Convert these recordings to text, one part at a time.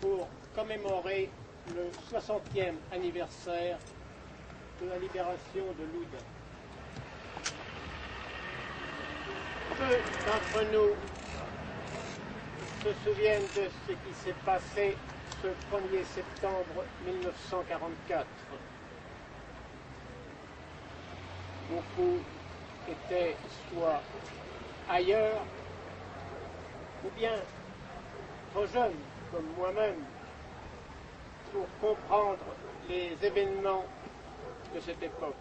pour commémorer le 60e anniversaire de la libération de Loudun. Peu d'entre nous se souviennent de ce qui s'est passé ce 1er septembre 1944. Beaucoup étaient soit ailleurs, ou bien trop jeunes, comme moi-même, pour comprendre les événements de cette époque.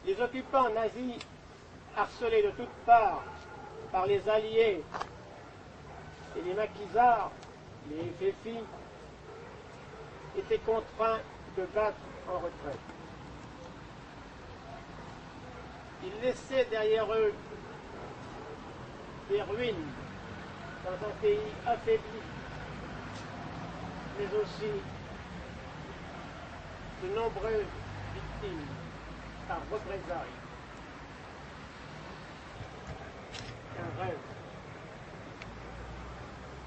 Les occupants nazis, harcelés de toutes parts par les Alliés et les maquisards, les FFI, étaient contraints de battre en retraite. Ils laissaient derrière eux des ruines dans un pays affaibli, mais aussi de nombreuses victimes par représailles. Un rêve.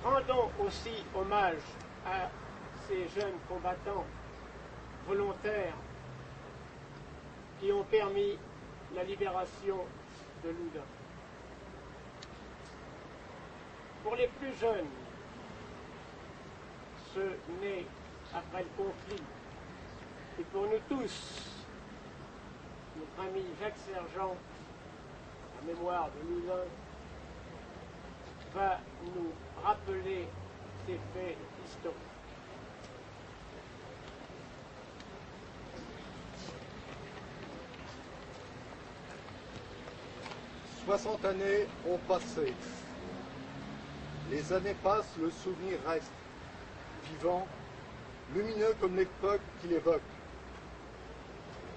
Rendons aussi hommage à ces jeunes combattants volontaires qui ont permis la libération de Loudun. Pour les plus jeunes, ceux nés après le conflit, et pour nous tous, notre ami Jacques Sergent, la mémoire de Loudun, va nous rappeler ces faits historiques. « 60 années ont passé. Les années passent, le souvenir reste, vivant, lumineux comme l'époque qu'il évoque.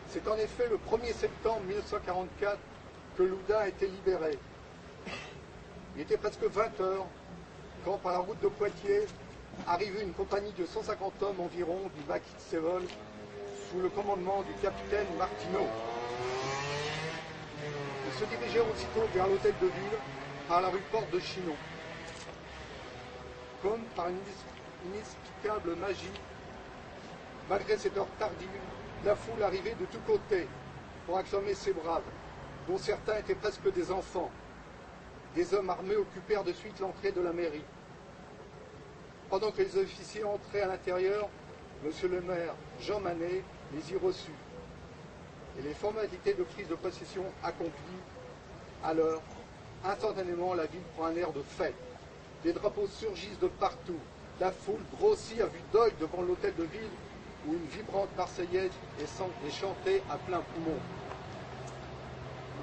C'est en effet le 1er septembre 1944 que Loudun a été libéré. Il était presque 20 heures quand, par la route de Poitiers, arrivait une compagnie de 150 hommes environ du maquis de Sévol sous le commandement du capitaine Martineau. Ils se dirigeaient aussitôt vers l'hôtel de ville par la rue Porte de Chinon. Comme par une inexplicable magie, malgré cette heure tardive, la foule arrivait de tous côtés pour acclamer ces braves, dont certains étaient presque des enfants. Des hommes armés occupèrent de suite l'entrée de la mairie. Pendant que les officiers entraient à l'intérieur, monsieur le maire Jean Manet les y reçut. Et les formalités de prise de possession accomplies, alors, instantanément, la ville prend un air de fête. Des drapeaux surgissent de partout. La foule grossit à vue d'œil devant l'hôtel de ville où une vibrante marseillaise est chantée à plein poumon.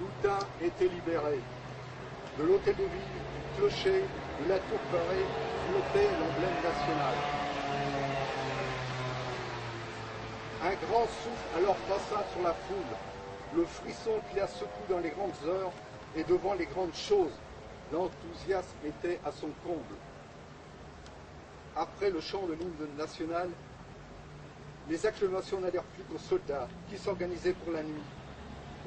Loudun était libéré. De l'hôtel de ville, du clocher, de la tour carrée, flottait l'emblème national. Un grand souffle alors passa sur la foule, le frisson qui la secoue dans les grandes heures et devant les grandes choses. L'enthousiasme était à son comble. Après le chant de l'hymne national, les acclamations n'allèrent plus qu'aux soldats qui s'organisaient pour la nuit.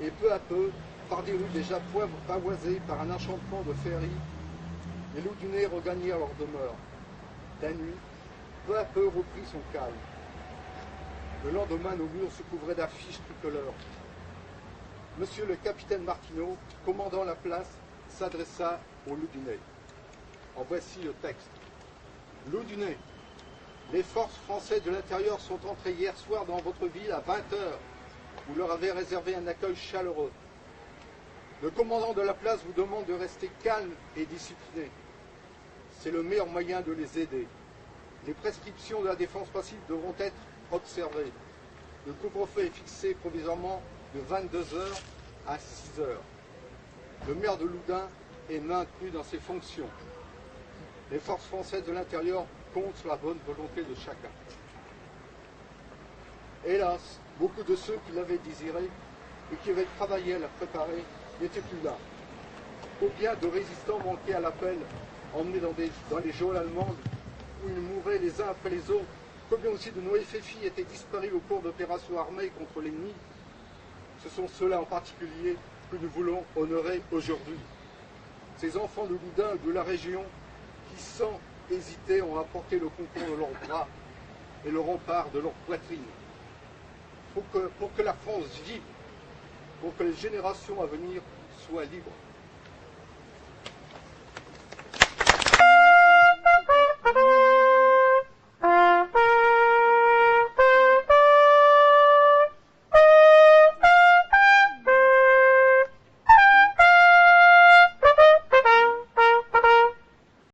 Et peu à peu, par des rues déjà pavoisées par un enchantement de féerie, les Loudunais regagnèrent leur demeure. La nuit, peu à peu, reprit son calme. Le lendemain, nos murs se couvraient d'affiches tricolores. Monsieur le capitaine Martineau, commandant la place, s'adressa aux Loudunais. En voici le texte. Loudunais, les forces françaises de l'intérieur sont entrées hier soir dans votre ville à 20 heures. Vous leur avez réservé un accueil chaleureux. Le commandant de la place vous demande de rester calme et discipliné. C'est le meilleur moyen de les aider. Les prescriptions de la défense passive devront être observées. Le couvre-feu est fixé provisoirement de 22 heures à 6 heures. Le maire de Loudun est maintenu dans ses fonctions. Les forces françaises de l'intérieur comptent sur la bonne volonté de chacun. Hélas, beaucoup de ceux qui l'avaient désiré et qui avaient travaillé à la préparer n'étaient plus là. Combien de résistants manquaient à l'appel, emmenés dans les geôles allemandes, où ils mouraient les uns après les autres. Combien aussi de nos FFI étaient disparus au cours d'opérations armées contre l'ennemi. Ce sont ceux-là en particulier que nous voulons honorer aujourd'hui. Ces enfants de Loudun et de la région qui, sang hésité ont apporté le concours de leurs bras et le rempart de leur poitrine. Pour que la France vive, pour que les générations à venir soient libres.